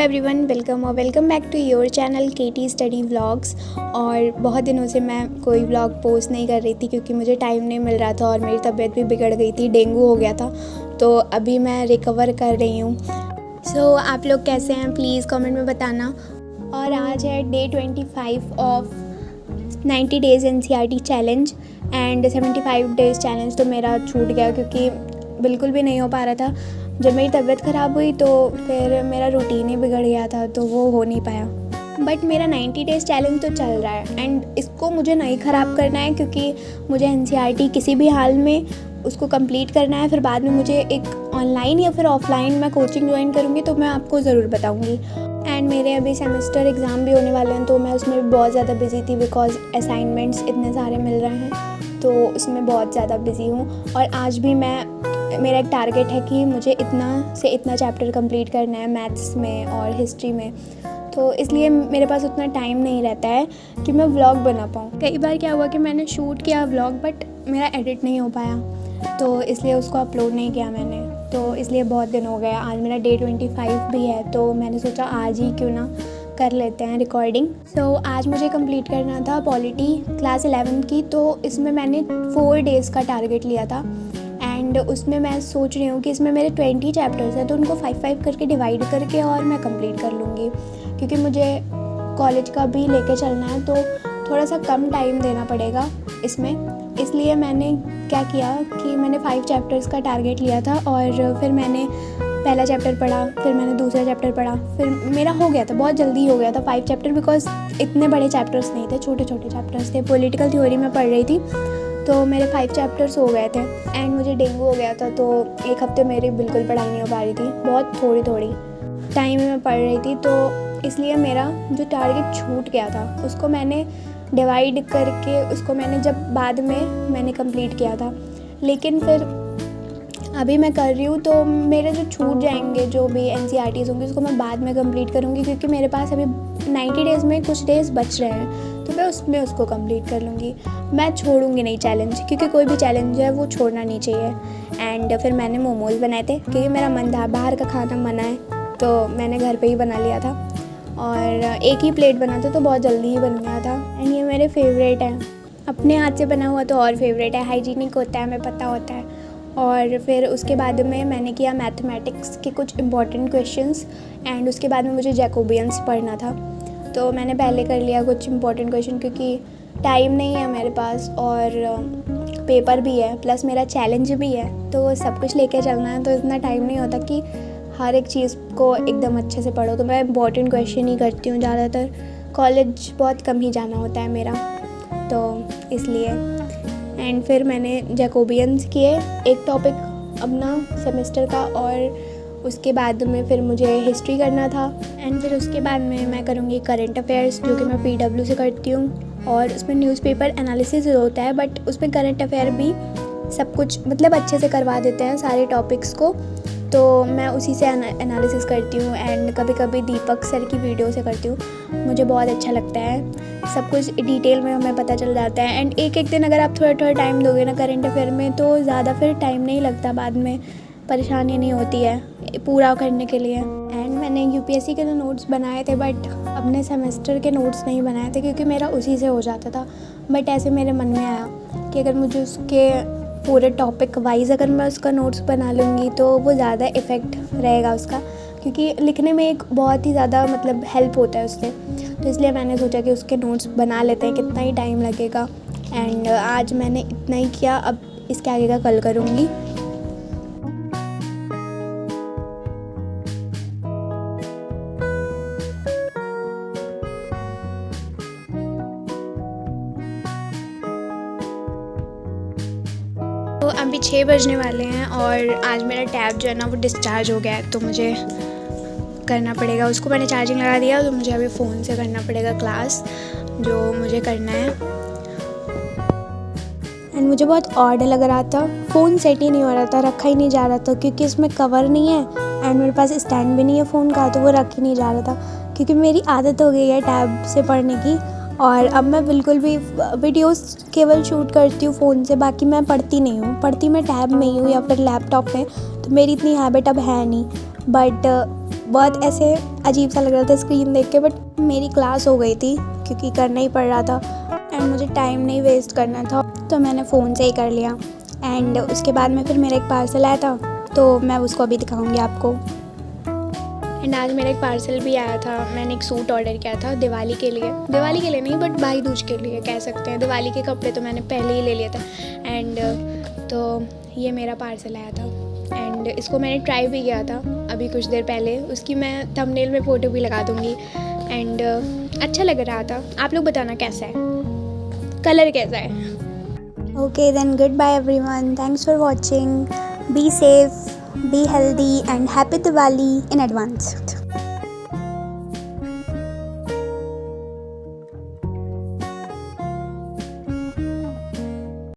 Everyone, welcome back to your channel KT study vlogs. और बहुत दिनों से मैं कोई व्लॉग पोस्ट नहीं कर रही थी क्योंकि मुझे टाइम नहीं मिल रहा था और मेरी तबीयत भी बिगड़ गई थी, डेंगू हो गया था। तो अभी मैं रिकवर कर रही हूँ। सो आप लोग कैसे हैं प्लीज़ कमेंट में बताना। और आज है day 25 of 90 days NCERT challenge and 75 days challenge. तो मेरा छूट गया क्योंकि बिल्कुल भी नहीं हो पा रहा था। जब मेरी तबीयत ख़राब हुई तो फिर मेरा रूटीन ही बिगड़ गया था, तो वो हो नहीं पाया। बट मेरा 90 डेज़ चैलेंज तो चल रहा है एंड इसको मुझे नहीं ख़राब करना है क्योंकि मुझे NCERT किसी भी हाल में उसको कंप्लीट करना है। फिर बाद में मुझे एक ऑनलाइन या फिर ऑफलाइन मैं कोचिंग ज्वाइन करूँगी तो मैं आपको ज़रूर बताऊँगी। एंड मेरे अभी सेमेस्टर एग्ज़ाम भी होने वाले हैं तो मैं उसमें भी बहुत ज़्यादा बिजी थी बिकॉज असाइनमेंट्स इतने सारे मिल रहे हैं, तो उसमें बहुत ज़्यादा बिजी हूँ। और आज भी मेरा एक टारगेट है कि मुझे इतना से इतना चैप्टर कंप्लीट करना है मैथ्स में और हिस्ट्री में, तो इसलिए मेरे पास उतना टाइम नहीं रहता है कि मैं व्लॉग बना पाऊँ। कई बार क्या हुआ कि मैंने शूट किया व्लॉग बट मेरा एडिट नहीं हो पाया, तो इसलिए उसको अपलोड नहीं किया मैंने। तो इसलिए बहुत दिन हो गया। आज मेरा डे 25 भी है तो मैंने सोचा आज ही क्यों ना कर लेते हैं रिकॉर्डिंग। सो आज मुझे कंप्लीट करना था पॉलिटी क्लास 11 की, तो इसमें मैंने 4 डेज़ का टारगेट लिया था। एंड उसमें मैं सोच रही हूँ कि इसमें मेरे 20 चैप्टर्स हैं तो उनको 5-5 करके डिवाइड करके और मैं कंप्लीट कर लूँगी क्योंकि मुझे कॉलेज का भी लेके चलना है, तो थोड़ा सा कम टाइम देना पड़ेगा इसमें। इसलिए मैंने क्या किया कि मैंने 5 चैप्टर्स का टारगेट लिया था और फिर मैंने पहला चैप्टर पढ़ा, फिर मैंने दूसरा चैप्टर पढ़ा, फिर मेरा हो गया था, बहुत जल्दी हो गया था 5 चैप्टर बिकॉज इतने बड़े चैप्टर्स नहीं थे, छोटे छोटे चैप्टर्स थे। पॉलिटिकल थ्योरी में पढ़ रही थी तो मेरे 5 चैप्टर्स हो गए थे। एंड मुझे डेंगू हो गया था तो एक हफ्ते मेरी बिल्कुल पढ़ाई नहीं हो पा रही थी, बहुत थोड़ी टाइम में मैं पढ़ रही थी। तो इसलिए मेरा जो टारगेट छूट गया था उसको मैंने डिवाइड करके उसको मैंने जब बाद में मैंने कंप्लीट किया था। लेकिन फिर अभी मैं कर रही हूँ तो मेरे जो छूट जाएंगे जो भी NCERTs होंगे उसको मैं बाद में कंप्लीट करूँगी क्योंकि मेरे पास अभी 90 डेज़ में कुछ डेज़ बच रहे हैं तो मैं उसमें उसको कंप्लीट कर लूँगी। मैं छोड़ूंगी नहीं चैलेंज, क्योंकि कोई भी चैलेंज है वो छोड़ना नहीं चाहिए। एंड फिर मैंने मोमोज़ बनाए थे क्योंकि मेरा मन था, बाहर का खाना मना है तो मैंने घर पे ही बना लिया था और एक ही प्लेट बना था तो बहुत जल्दी ही बन गया था। एंड ये मेरे फेवरेट है, अपने हाथ से बना हुआ तो और फेवरेट है, हाइजीनिक होता है, हमें पता होता है। और फिर उसके बाद में मैंने किया मैथमेटिक्स के कुछ इंपॉर्टेंट क्वेश्चंस एंड उसके बाद में मुझे जैकोबियंस पढ़ना था तो मैंने पहले कर लिया कुछ इंपॉर्टेंट क्वेश्चन क्योंकि टाइम नहीं है मेरे पास और पेपर भी है प्लस मेरा चैलेंज भी है, तो सब कुछ लेके चलना है तो इतना टाइम नहीं होता कि हर एक चीज़ को एकदम अच्छे से पढ़ो। तो मैं इंपॉर्टेंट क्वेश्चन ही करती हूँ ज़्यादातर, कॉलेज बहुत कम ही जाना होता है मेरा तो इसलिए। एंड फिर मैंने जैकोबियंस किए एक टॉपिक अपना सेमेस्टर का और उसके बाद में फिर मुझे हिस्ट्री करना था। एंड फिर उसके बाद में मैं करूँगी करंट अफेयर्स जो कि मैं PW से करती हूँ और उसमें न्यूज़पेपर एनालिसिस होता है बट उसमें करंट अफेयर भी सब कुछ मतलब अच्छे से करवा देते हैं सारे टॉपिक्स को, तो मैं उसी से एनालिसिस करती हूँ। एंड कभी कभी दीपक सर की वीडियो से करती हूँ, मुझे बहुत अच्छा लगता है, सब कुछ डिटेल में हमें पता चल जाता है। एंड एक दिन अगर आप थोड़ा टाइम दोगे ना करंट अफेयर में तो ज़्यादा फिर टाइम नहीं लगता, बाद में परेशानी नहीं होती है पूरा करने के लिए। एंड मैंने UPSC के तो नोट्स बनाए थे बट अपने सेमेस्टर के नोट्स नहीं बनाए थे क्योंकि मेरा उसी से हो जाता था। बट ऐसे मेरे मन में आया कि अगर मुझे उसके पूरे टॉपिक वाइज अगर मैं उसका नोट्स बना लूँगी तो वो ज़्यादा इफ़ेक्ट रहेगा उसका, क्योंकि लिखने में एक बहुत ही ज़्यादा मतलब हेल्प होता है उससे। तो इसलिए मैंने सोचा कि उसके नोट्स बना लेते हैं, कितना ही टाइम लगेगा। एंड आज मैंने इतना ही किया, अब इसके आगे का कल करूँगी। तो अभी 6 बजने वाले हैं और आज मेरा टैब जो है ना वो डिस्चार्ज हो गया है तो मुझे करना पड़ेगा उसको। मैंने चार्जिंग लगा दिया तो मुझे अभी फ़ोन से करना पड़ेगा क्लास जो मुझे करना है। एंड मुझे बहुत ऑड लग रहा था, फ़ोन सेट ही नहीं हो रहा था, रखा ही नहीं जा रहा था क्योंकि इसमें कवर नहीं है एंड मेरे पास स्टैंड भी नहीं है फ़ोन का, तो वो रख ही नहीं जा रहा था क्योंकि मेरी आदत हो गई है टैब से पढ़ने की। और अब मैं बिल्कुल भी वीडियोस केवल शूट करती हूँ फ़ोन से, बाकी मैं पढ़ती नहीं हूँ, पढ़ती मैं टैब में ही हूँ या फिर लैपटॉप में, तो मेरी इतनी हैबिट अब है नहीं। बट बहुत ऐसे अजीब सा लग रहा था स्क्रीन देख के, बट मेरी क्लास हो गई थी क्योंकि करना ही पड़ रहा था एंड मुझे टाइम नहीं वेस्ट करना था, तो मैंने फ़ोन से ही कर लिया। एंड उसके बाद में फिर मेरा एक पार्सल आया था, तो मैं उसको अभी दिखाऊंगी आपको। एंड आज मेरा एक पार्सल भी आया था। मैंने एक सूट ऑर्डर किया था दिवाली के लिए नहीं बट भाई दूज के लिए कह सकते हैं। दिवाली के कपड़े तो मैंने पहले ही ले लिए थे। एंड तो ये मेरा पार्सल आया था एंड इसको मैंने ट्राई भी किया था अभी कुछ देर पहले। उसकी मैं थंबनेल में फ़ोटो भी लगा दूँगी। एंड अच्छा लग रहा था। आप लोग बताना कैसा है, कलर कैसा है। Okay then goodbye everyone, thanks for watching, be safe, be healthy and happy Diwali in advance.